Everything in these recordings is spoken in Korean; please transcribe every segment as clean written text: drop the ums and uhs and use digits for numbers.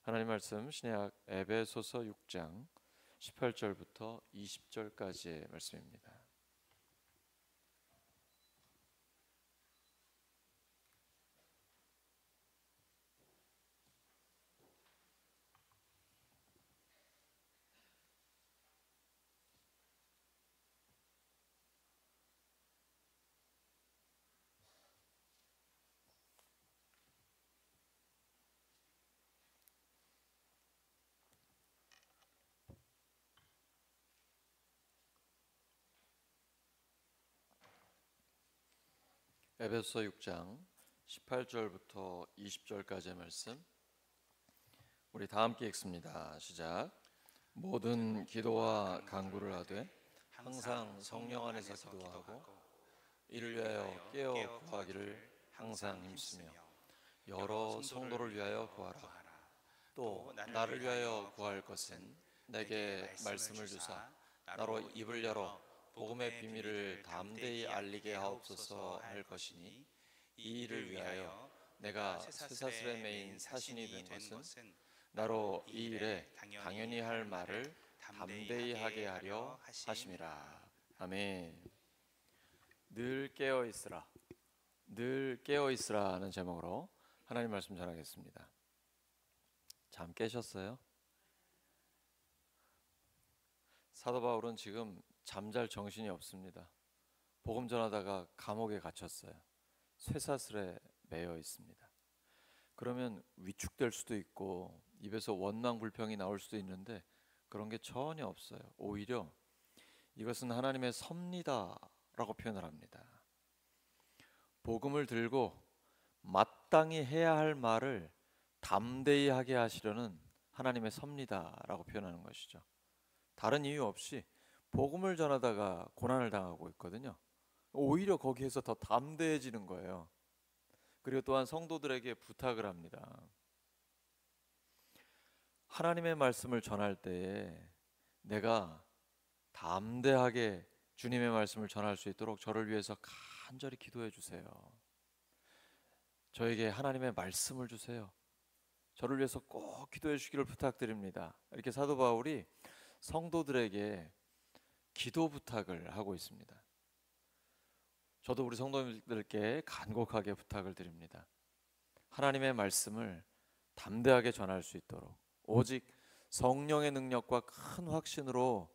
하나님 말씀 신약 에베소서 6장 18절부터 20절까지의 말씀입니다. 에베소서 6장 18절부터 20절까지의 말씀 우리 다 함께 읽습니다. 시작. 모든 기도와 간구를 하되 항상 성령 안에서 기도하고 이를 위하여 깨어 구하기를 항상 힘쓰며 여러 성도를 위하여 구하라. 또 나를 위하여 구할 것은 내게 말씀을 주사 나로 입을 열어 복음의 비밀을 담대히 알리게 하옵소서 할 것이니 이 일을 위하여 내가 쇠사슬에 매인 사신이 된 것은 나로 이 일에 당연히 할 말을 담대히 하게 하려 하심이라. 아멘. 늘 깨어 있으라. 늘 깨어 있으라 하는 제목으로 하나님 말씀 전하겠습니다. 잠 깨셨어요? 사도 바울은 지금 잠잘 정신이 없습니다. 복음 전하다가 감옥에 갇혔어요. 쇠사슬에 매여 있습니다. 그러면 위축될 수도 있고 입에서 원망불평이 나올 수도 있는데 그런 게 전혀 없어요. 오히려 이것은 하나님의 섭리다라고 표현을 합니다. 복음을 들고 마땅히 해야 할 말을 담대히 하게 하시려는 하나님의 섭리다라고 표현하는 것이죠. 다른 이유 없이 복음을 전하다가 고난을 당하고 있거든요. 오히려 거기에서 더 담대해지는 거예요. 그리고 또한 성도들에게 부탁을 합니다. 하나님의 말씀을 전할 때에 내가 담대하게 주님의 말씀을 전할 수 있도록 저를 위해서 간절히 기도해 주세요. 저에게 하나님의 말씀을 주세요. 저를 위해서 꼭 기도해 주기를 부탁드립니다. 이렇게 사도 바울이 성도들에게 기도 부탁을 하고 있습니다. 저도 우리 성도님들께 간곡하게 부탁을 드립니다. 하나님의 말씀을 담대하게 전할 수 있도록 오직 성령의 능력과 큰 확신으로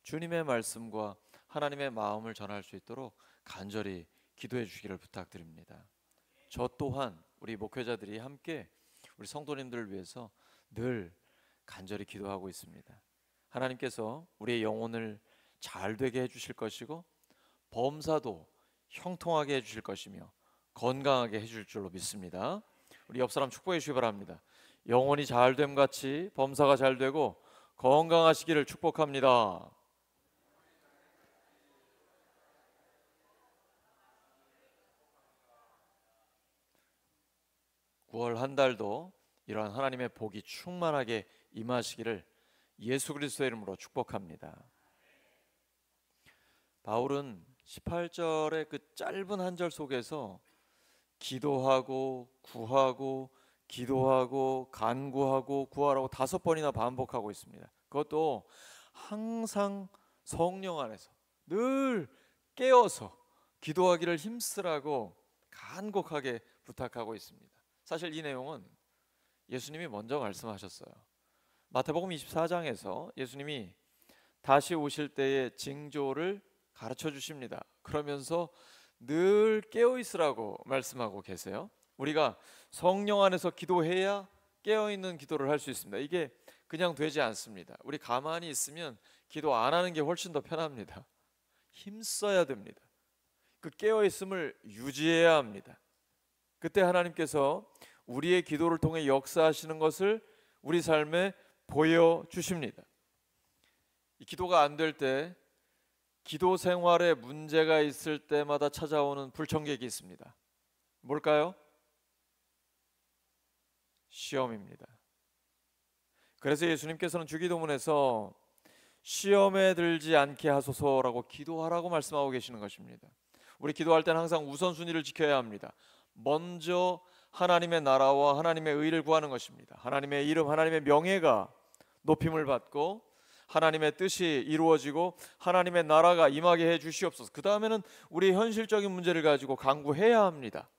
주님의 말씀과 하나님의 마음을 전할 수 있도록 간절히 기도해 주시기를 부탁드립니다. 저 또한 우리 목회자들이 함께 우리 성도님들을 위해서 늘 간절히 기도하고 있습니다. 하나님께서 우리의 영혼을 잘 되게 해주실 것이고 범사도 형통하게 해주실 것이며 건강하게 해줄 줄로 믿습니다. 우리 옆 사람 축복해 주시기 바랍니다. 영혼이 잘됨 같이 범사가 잘 되고 건강하시기를 축복합니다. 9월 한 달도 이러한 하나님의 복이 충만하게 임하시기를 예수 그리스도의 이름으로 축복합니다. 바울은 18절의 그 짧은 한 절 속에서 기도하고 구하고 기도하고 간구하고 구하라고 5번이나 반복하고 있습니다. 그것도 항상 성령 안에서 늘 깨어서 기도하기를 힘쓰라고 간곡하게 부탁하고 있습니다. 사실 이 내용은 예수님이 먼저 말씀하셨어요. 마태복음 24장에서 예수님이 다시 오실 때의 징조를 가르쳐 주십니다. 그러면서 늘 깨어 있으라고 말씀하고 계세요. 우리가 성령 안에서 기도해야 깨어 있는 기도를 할 수 있습니다. 이게 그냥 되지 않습니다. 우리 가만히 있으면 기도 안 하는 게 훨씬 더 편합니다. 힘써야 됩니다. 그 깨어 있음을 유지해야 합니다. 그때 하나님께서 우리의 기도를 통해 역사하시는 것을 우리 삶에 보여주십니다. 이 기도가 안 될 때 기도 생활에 문제가 있을 때마다 찾아오는 불청객이 있습니다. 뭘까요? 시험입니다. 그래서 예수님께서는 주기도문에서 시험에 들지 않게 하소서라고 기도하라고 말씀하고 계시는 것입니다. 우리 기도할 때는 항상 우선순위를 지켜야 합니다. 먼저 하나님의 나라와 하나님의 의를 구하는 것입니다. 하나님의 이름, 하나님의 명예가 높임을 받고 하나님의 뜻이 이루어지고 하나님의 나라가 임하게 해 주시옵소서. 그 다음에는 우리의 현실적인 문제를 가지고 간구해야 합니다.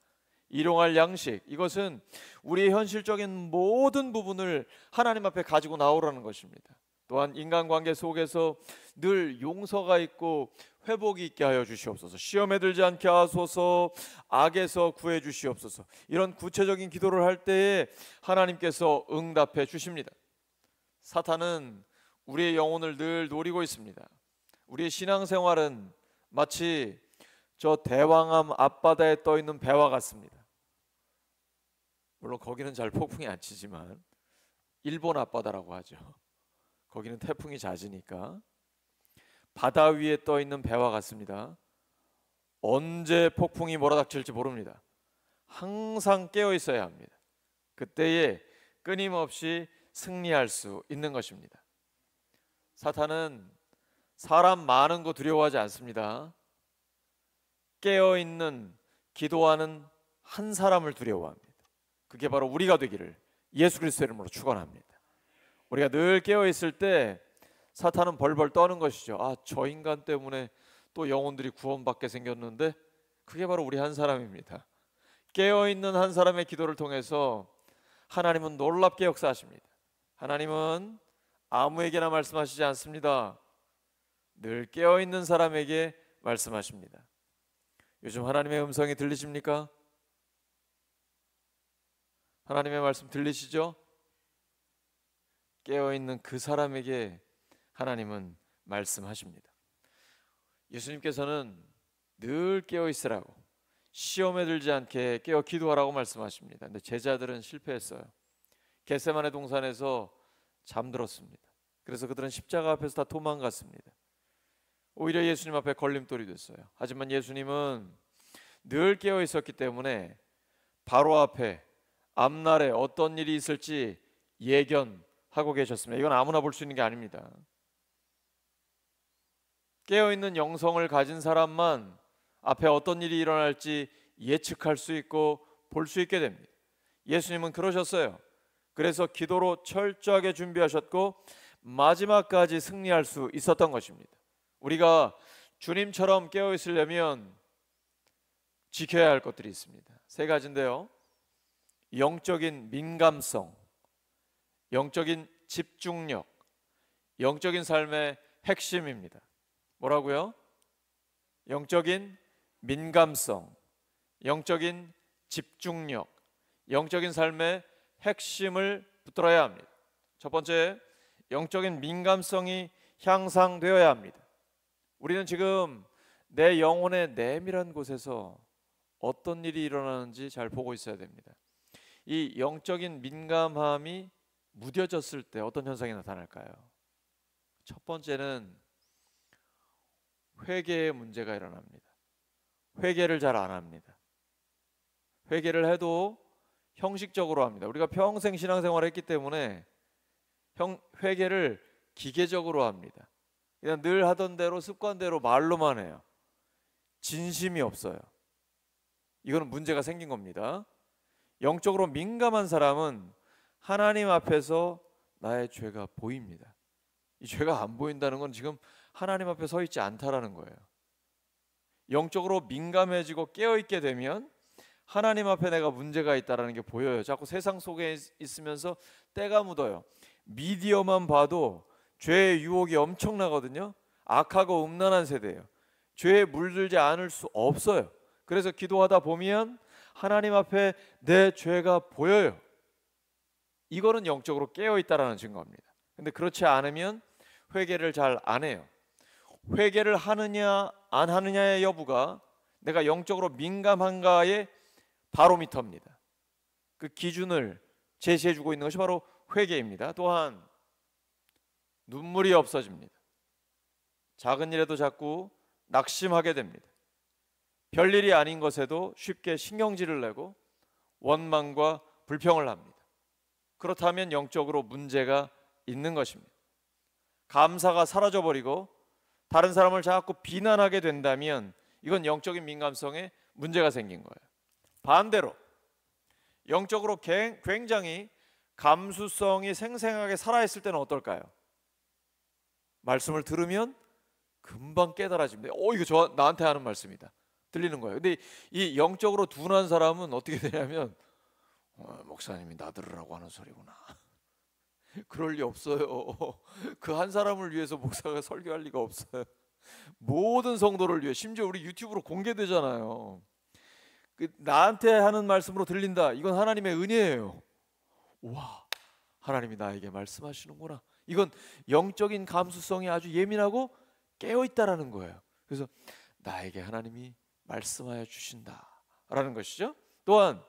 일용할 양식, 이것은 우리의 현실적인 모든 부분을 하나님 앞에 가지고 나오라는 것입니다. 또한 인간관계 속에서 늘 용서가 있고 회복이 있게 하여 주시옵소서. 시험에 들지 않게 하소서. 악에서 구해 주시옵소서. 이런 구체적인 기도를 할 때에 하나님께서 응답해 주십니다. 사탄은 우리의 영혼을 늘 노리고 있습니다. 우리의 신앙생활은 마치 저 대왕암 앞바다에 떠 있는 배와 같습니다. 물론 거기는 잘 폭풍이 안 치지만 일본 앞바다라고 하죠. 거기는 태풍이 잦으니까 바다 위에 떠 있는 배와 같습니다. 언제 폭풍이 몰아닥칠지 모릅니다. 항상 깨어 있어야 합니다. 그때에 끊임없이 승리할 수 있는 것입니다. 사탄은 사람 많은 거 두려워하지 않습니다. 깨어있는 기도하는 한 사람을 두려워합니다. 그게 바로 우리가 되기를 예수 그리스도의 이름으로 축원합니다. 우리가 늘 깨어있을 때 사탄은 벌벌 떠는 것이죠. 저 인간 때문에 또 영혼들이 구원받게 생겼는데, 그게 바로 우리 한 사람입니다. 깨어있는 한 사람의 기도를 통해서 하나님은 놀랍게 역사하십니다. 하나님은 아무에게나 말씀하시지 않습니다. 늘 깨어있는 사람에게 말씀하십니다. 요즘 하나님의 음성이 들리십니까? 하나님의 말씀 들리시죠? 깨어있는 그 사람에게 하나님은 말씀하십니다. 예수님께서는 늘 깨어있으라고, 시험에 들지 않게 깨어 기도하라고 말씀하십니다. 근데 제자들은 실패했어요. 겟세마네 동산에서 잠들었습니다. 그래서 그들은 십자가 앞에서 다 도망갔습니다. 오히려 예수님 앞에 걸림돌이 됐어요. 하지만 예수님은 늘 깨어 있었기 때문에 바로 앞에 앞날에 어떤 일이 있을지 예견하고 계셨습니다. 이건 아무나 볼 수 있는 게 아닙니다. 깨어있는 영성을 가진 사람만 앞에 어떤 일이 일어날지 예측할 수 있고 볼 수 있게 됩니다. 예수님은 그러셨어요. 그래서 기도로 철저하게 준비하셨고 마지막까지 승리할 수 있었던 것입니다. 우리가 주님처럼 깨어있으려면 지켜야 할 것들이 있습니다. 세 가지인데요. 영적인 민감성, 영적인 집중력, 영적인 삶의 핵심입니다. 뭐라고요? 영적인 민감성, 영적인 집중력, 영적인 삶의 핵심을 붙들어야 합니다. 첫 번째, 영적인 민감성이 향상되어야 합니다. 우리는 지금 내 영혼의 내밀한 곳에서 어떤 일이 일어나는지 잘 보고 있어야 됩니다. 이 영적인 민감함이 무뎌졌을 때 어떤 현상이 나타날까요? 첫 번째는 회개의 문제가 일어납니다. 회개를 잘 안 합니다. 회개를 해도 형식적으로 합니다. 우리가 평생 신앙생활을 했기 때문에 회개를 기계적으로 합니다. 그냥 늘 하던 대로 습관대로 말로만 해요. 진심이 없어요. 이거는 문제가 생긴 겁니다. 영적으로 민감한 사람은 하나님 앞에서 나의 죄가 보입니다. 이 죄가 안 보인다는 건 지금 하나님 앞에 서 있지 않다라는 거예요. 영적으로 민감해지고 깨어있게 되면 하나님 앞에 내가 문제가 있다는 게 보여요. 자꾸 세상 속에 있으면서 때가 묻어요. 미디어만 봐도 죄의 유혹이 엄청나거든요. 악하고 음란한 세대예요. 죄에 물들지 않을 수 없어요. 그래서 기도하다 보면 하나님 앞에 내 죄가 보여요. 이거는 영적으로 깨어있다라는 증거입니다. 근데 그렇지 않으면 회개를 잘 안 해요. 회개를 하느냐 안 하느냐의 여부가 내가 영적으로 민감한가의 바로미터입니다. 그 기준을 제시해주고 있는 것이 바로 회개입니다. 또한 눈물이 없어집니다. 작은 일에도 자꾸 낙심하게 됩니다. 별일이 아닌 것에도 쉽게 신경질을 내고 원망과 불평을 합니다. 그렇다면 영적으로 문제가 있는 것입니다. 감사가 사라져버리고 다른 사람을 자꾸 비난하게 된다면 이건 영적인 민감성에 문제가 생긴 거예요. 반대로 영적으로 굉장히 감수성이 생생하게 살아있을 때는 어떨까요? 말씀을 들으면 금방 깨달아집니다. 이거 나한테 하는 말씀이다. 들리는 거예요. 근데 이 영적으로 둔한 사람은 어떻게 되냐면 목사님이 나들으라고 하는 소리구나. 그럴 리 없어요. 그 한 사람을 위해서 목사가 설교할 리가 없어요. 모든 성도를 위해, 심지어 우리 유튜브로 공개되잖아요. 나한테 하는 말씀으로 들린다. 이건 하나님의 은혜예요. 와, 하나님이 나에게 말씀하시는구나. 이건 영적인 감수성이 아주 예민하고 깨어있다라는 거예요. 그래서 나에게 하나님이 말씀하여 주신다라는 것이죠. 또한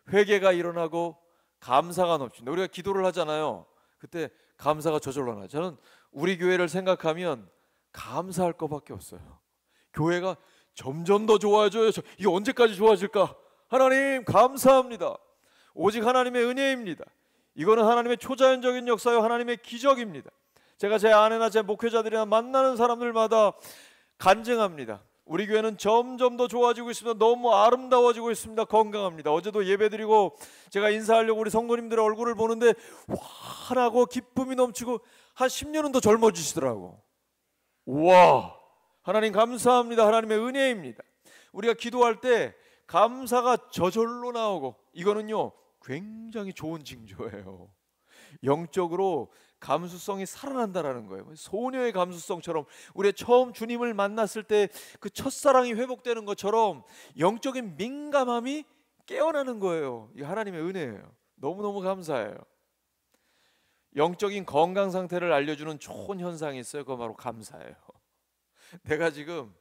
회개가 일어나고 감사가 넘칩니다. 우리가 기도를 하잖아요. 그때 감사가 저절로 나요. 저는 우리 교회를 생각하면 감사할 것밖에 없어요. 교회가 점점 더 좋아져요. 이게 언제까지 좋아질까? 하나님 감사합니다. 오직 하나님의 은혜입니다. 이거는 하나님의 초자연적인 역사요, 하나님의 기적입니다. 제가 제 아내나 제 목회자들이나 만나는 사람들마다 간증합니다. 우리 교회는 점점 더 좋아지고 있습니다. 너무 아름다워지고 있습니다. 건강합니다. 어제도 예배드리고 제가 인사하려고 우리 성도님들의 얼굴을 보는데 환하고 기쁨이 넘치고 한 10년은 더 젊어지시더라고. 우와, 하나님 감사합니다. 하나님의 은혜입니다. 우리가 기도할 때 감사가 저절로 나오고, 이거는요 굉장히 좋은 징조예요. 영적으로 감수성이 살아난다라는 거예요. 소녀의 감수성처럼 우리 처음 주님을 만났을 때 그 첫사랑이 회복되는 것처럼 영적인 민감함이 깨어나는 거예요. 이 하나님의 은혜예요. 너무너무 감사해요. 영적인 건강 상태를 알려주는 좋은 현상이 있어요. 그거 바로 감사예요. 내가 지금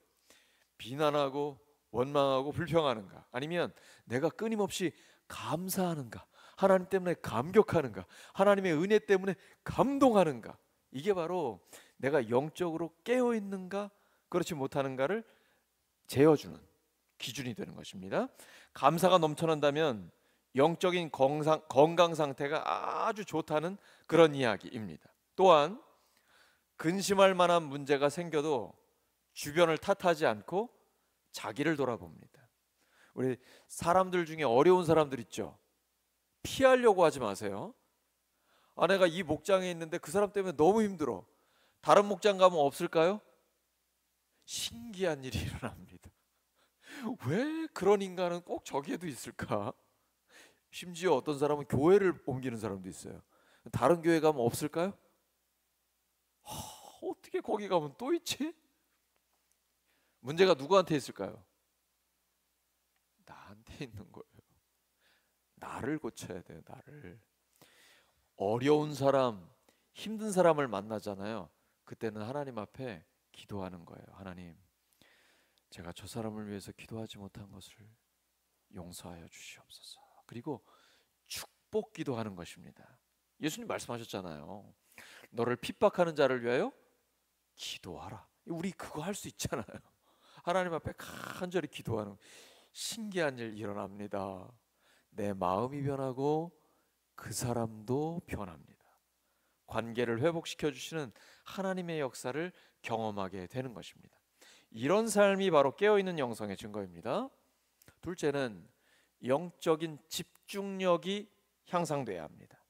비난하고 원망하고 불평하는가, 아니면 내가 끊임없이 감사하는가, 하나님 때문에 감격하는가, 하나님의 은혜 때문에 감동하는가, 이게 바로 내가 영적으로 깨어있는가 그렇지 못하는가를 재어주는 기준이 되는 것입니다. 감사가 넘쳐난다면 영적인 건강 상태가 아주 좋다는 그런 이야기입니다. 또한 근심할 만한 문제가 생겨도 주변을 탓하지 않고 자기를 돌아봅니다. 우리 사람들 중에 어려운 사람들 있죠. 피하려고 하지 마세요. 내가 이 목장에 있는데 그 사람 때문에 너무 힘들어. 다른 목장 가면 없을까요? 신기한 일이 일어납니다. 왜 그런 인간은 꼭 저기에도 있을까? 심지어 어떤 사람은 교회를 옮기는 사람도 있어요. 다른 교회 가면 없을까요? 어떻게 거기 가면 또 있지? 문제가 누구한테 있을까요? 나한테 있는 거예요. 나를 고쳐야 돼요. 나를. 어려운 사람, 힘든 사람을 만나잖아요. 그때는 하나님 앞에 기도하는 거예요. 하나님, 제가 저 사람을 위해서 기도하지 못한 것을 용서하여 주시옵소서. 그리고 축복 기도하는 것입니다. 예수님 말씀하셨잖아요. 너를 핍박하는 자를 위하여 기도하라. 우리 그거 할 수 있잖아요. 하나님 앞에 간절히 기도하는, 신기한 일 일어납니다. 내 마음이 변하고 그 사람도 변합니다. 관계를 회복시켜 주시는 하나님의 역사를 경험하게 되는 것입니다. 이런 삶이 바로 깨어있는 영성의 증거입니다. 둘째는 영적인 집중력이 향상돼야 합니다.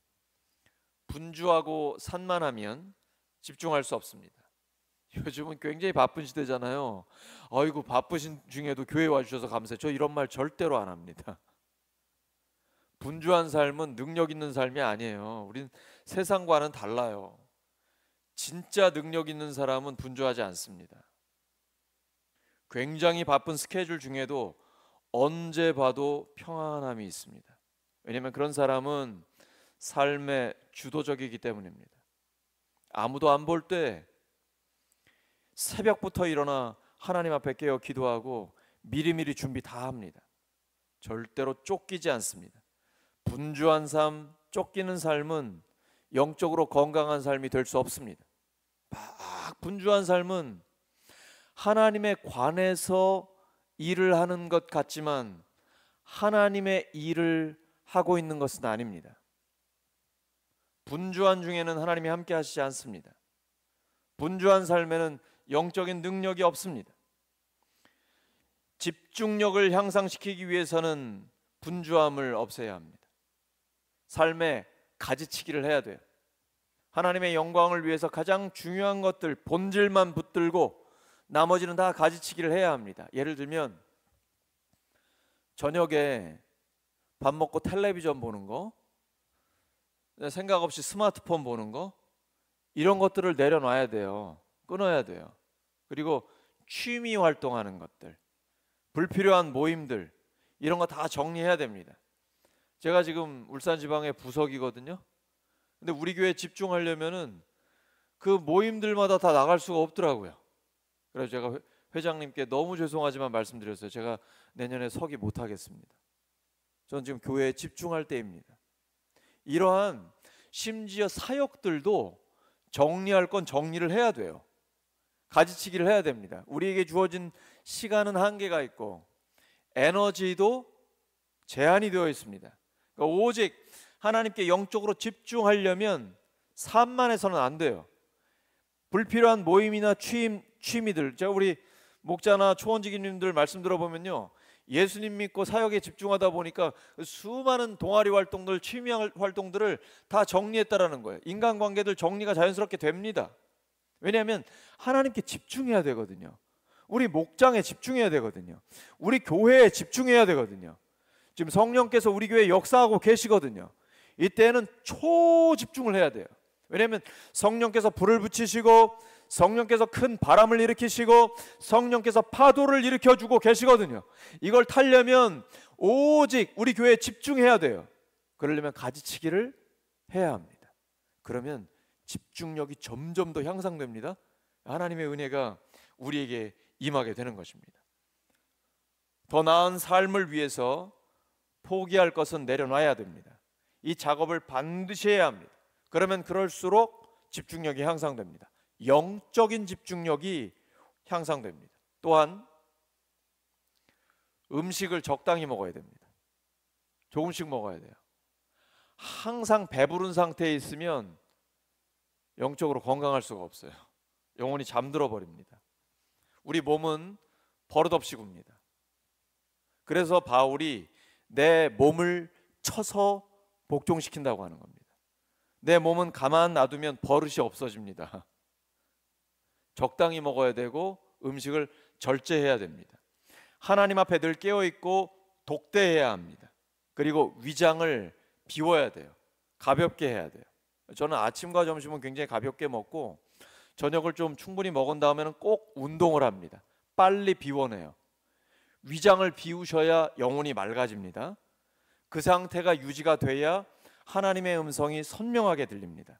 분주하고 산만하면 집중할 수 없습니다. 요즘은 굉장히 바쁜 시대잖아요. 아이고 바쁘신 중에도 교회 와주셔서 감사해요. 저 이런 말 절대로 안 합니다. 분주한 삶은 능력 있는 삶이 아니에요. 우린 세상과는 달라요. 진짜 능력 있는 사람은 분주하지 않습니다. 굉장히 바쁜 스케줄 중에도 언제 봐도 평안함이 있습니다. 왜냐하면 그런 사람은 삶의 주도적이기 때문입니다. 아무도 안 볼 때 새벽부터 일어나 하나님 앞에 깨어 기도하고 미리미리 준비 다 합니다. 절대로 쫓기지 않습니다. 분주한 삶, 쫓기는 삶은 영적으로 건강한 삶이 될 수 없습니다. 막 분주한 삶은 하나님에 관해서 일을 하는 것 같지만 하나님의 일을 하고 있는 것은 아닙니다. 분주한 중에는 하나님이 함께 하시지 않습니다. 분주한 삶에는 영적인 능력이 없습니다. 집중력을 향상시키기 위해서는 분주함을 없애야 합니다. 삶에 가지치기를 해야 돼요. 하나님의 영광을 위해서 가장 중요한 것들, 본질만 붙들고 나머지는 다 가지치기를 해야 합니다. 예를 들면 저녁에 밥 먹고 텔레비전 보는 거, 생각 없이 스마트폰 보는 거, 이런 것들을 내려놔야 돼요. 끊어야 돼요. 그리고 취미 활동하는 것들, 불필요한 모임들, 이런 거 다 정리해야 됩니다. 제가 지금 울산 지방의 부석이거든요. 근데 우리 교회에 집중하려면은 그 모임들마다 다 나갈 수가 없더라고요. 그래서 제가 회장님께 너무 죄송하지만 말씀드렸어요. 제가 내년에 서기 못하겠습니다. 전 지금 교회에 집중할 때입니다. 이러한 심지어 사역들도 정리할 건 정리를 해야 돼요. 가지치기를 해야 됩니다. 우리에게 주어진 시간은 한계가 있고 에너지도 제한이 되어 있습니다. 그러니까 오직 하나님께 영적으로 집중하려면 산만해서는 안 돼요. 불필요한 모임이나 취미들, 제가 우리 목자나 초원지기님들 말씀 들어보면요, 예수님 믿고 사역에 집중하다 보니까 수많은 동아리 활동들, 취미 활동들을 다 정리했다라는 거예요. 인간관계들 정리가 자연스럽게 됩니다. 왜냐하면 하나님께 집중해야 되거든요. 우리 목장에 집중해야 되거든요. 우리 교회에 집중해야 되거든요. 지금 성령께서 우리 교회에 역사하고 계시거든요. 이때는 초집중을 해야 돼요. 왜냐하면 성령께서 불을 붙이시고 성령께서 큰 바람을 일으키시고 성령께서 파도를 일으켜주고 계시거든요. 이걸 타려면 오직 우리 교회에 집중해야 돼요. 그러려면 가지치기를 해야 합니다. 그러면 집중력이 점점 더 향상됩니다. 하나님의 은혜가 우리에게 임하게 되는 것입니다. 더 나은 삶을 위해서 포기할 것은 내려놔야 됩니다. 이 작업을 반드시 해야 합니다. 그러면 그럴수록 집중력이 향상됩니다. 영적인 집중력이 향상됩니다. 또한 음식을 적당히 먹어야 됩니다. 조금씩 먹어야 돼요. 항상 배부른 상태에 있으면 영적으로 건강할 수가 없어요. 영혼이 잠들어 버립니다. 우리 몸은 버릇없이 굽니다. 그래서 바울이 내 몸을 쳐서 복종시킨다고 하는 겁니다. 내 몸은 가만 놔두면 버릇이 없어집니다. 적당히 먹어야 되고 음식을 절제해야 됩니다. 하나님 앞에 늘 깨어있고 독대해야 합니다. 그리고 위장을 비워야 돼요. 가볍게 해야 돼요. 저는 아침과 점심은 굉장히 가볍게 먹고 저녁을 좀 충분히 먹은 다음에는 꼭 운동을 합니다. 빨리 비워내요. 위장을 비우셔야 영혼이 맑아집니다. 그 상태가 유지가 돼야 하나님의 음성이 선명하게 들립니다.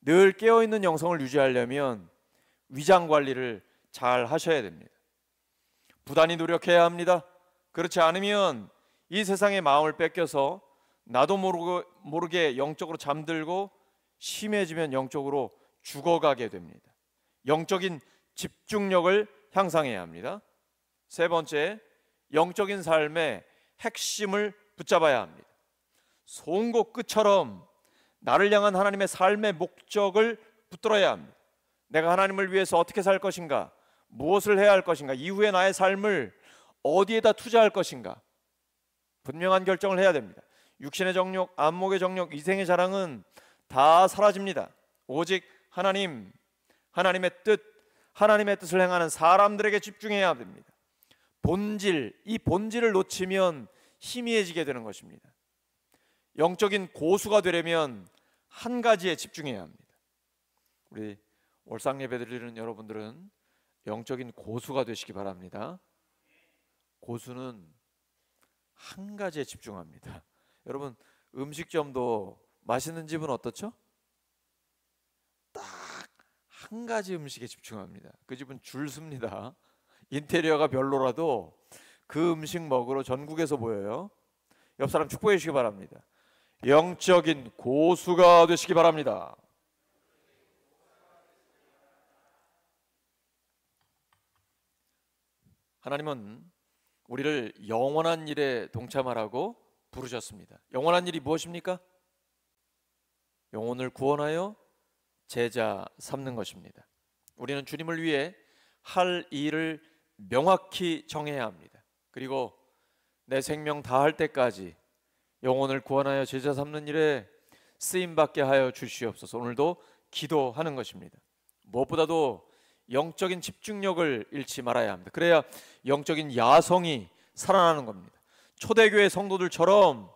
늘 깨어있는 영성을 유지하려면 위장 관리를 잘 하셔야 됩니다. 부단히 노력해야 합니다. 그렇지 않으면 이 세상의 마음을 뺏겨서 나도 모르게 영적으로 잠들고 심해지면 영적으로 죽어가게 됩니다. 영적인 집중력을 향상해야 합니다. 세 번째, 영적인 삶의 핵심을 붙잡아야 합니다. 송곳 끝처럼 나를 향한 하나님의 삶의 목적을 붙들어야 합니다. 내가 하나님을 위해서 어떻게 살 것인가, 무엇을 해야 할 것인가, 이후에 나의 삶을 어디에다 투자할 것인가, 분명한 결정을 해야 됩니다. 육신의 정욕, 안목의 정욕, 이생의 자랑은 다 사라집니다. 오직 하나님, 하나님의 뜻, 하나님의 뜻을 행하는 사람들에게 집중해야 됩니다. 본질, 이 본질을 놓치면 희미해지게 되는 것입니다. 영적인 고수가 되려면 한 가지에 집중해야 합니다. 우리 월상 예배 드리는 여러분들은 영적인 고수가 되시기 바랍니다. 고수는 한 가지에 집중합니다. 여러분, 음식점도 맛있는 집은 어떻죠? 딱 한 가지 음식에 집중합니다. 그 집은 줄 섭니다. 인테리어가 별로라도 그 음식 먹으러 전국에서 모여요. 옆 사람 축복해 주시기 바랍니다. 영적인 고수가 되시기 바랍니다. 하나님은 우리를 영원한 일에 동참하라고 부르셨습니다. 영원한 일이 무엇입니까? 영혼을 구원하여 제자 삼는 것입니다. 우리는 주님을 위해 할 일을 명확히 정해야 합니다. 그리고 내 생명 다할 때까지 영혼을 구원하여 제자 삼는 일에 쓰임받게 하여 주시옵소서. 오늘도 기도하는 것입니다. 무엇보다도 영적인 집중력을 잃지 말아야 합니다. 그래야 영적인 야성이 살아나는 겁니다. 초대교회 성도들처럼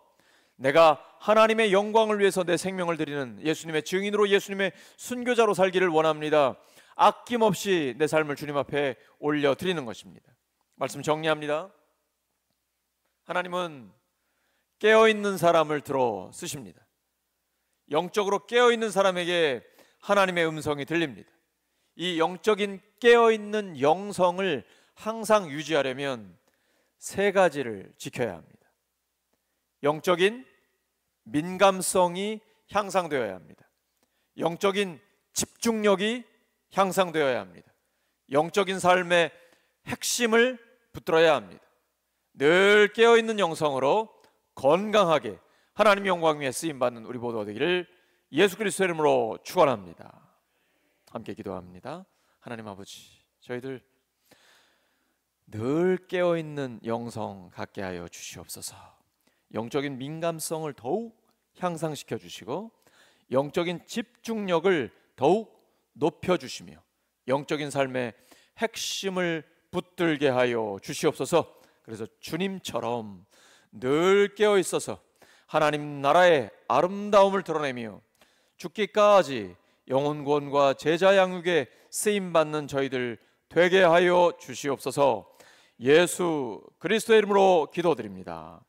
내가 하나님의 영광을 위해서 내 생명을 드리는 예수님의 증인으로, 예수님의 순교자로 살기를 원합니다. 아낌없이 내 삶을 주님 앞에 올려드리는 것입니다. 말씀 정리합니다. 하나님은 깨어있는 사람을 들어 쓰십니다. 영적으로 깨어있는 사람에게 하나님의 음성이 들립니다. 이 영적인 깨어있는 영성을 항상 유지하려면 세 가지를 지켜야 합니다. 영적인 민감성이 향상되어야 합니다. 영적인 집중력이 향상되어야 합니다. 영적인 삶의 핵심을 붙들어야 합니다. 늘 깨어있는 영성으로 건강하게 하나님 영광 위에 쓰임받는 우리 모두가 되기를 예수 그리스도의 이름으로 축원합니다. 함께 기도합니다. 하나님 아버지, 저희들 늘 깨어있는 영성 갖게 하여 주시옵소서. 영적인 민감성을 더욱 향상시켜 주시고 영적인 집중력을 더욱 높여주시며 영적인 삶의 핵심을 붙들게 하여 주시옵소서. 그래서 주님처럼 늘 깨어있어서 하나님 나라의 아름다움을 드러내며 죽기까지 영혼 구원과 제자 양육에 쓰임받는 저희들 되게 하여 주시옵소서. 예수 그리스도의 이름으로 기도드립니다.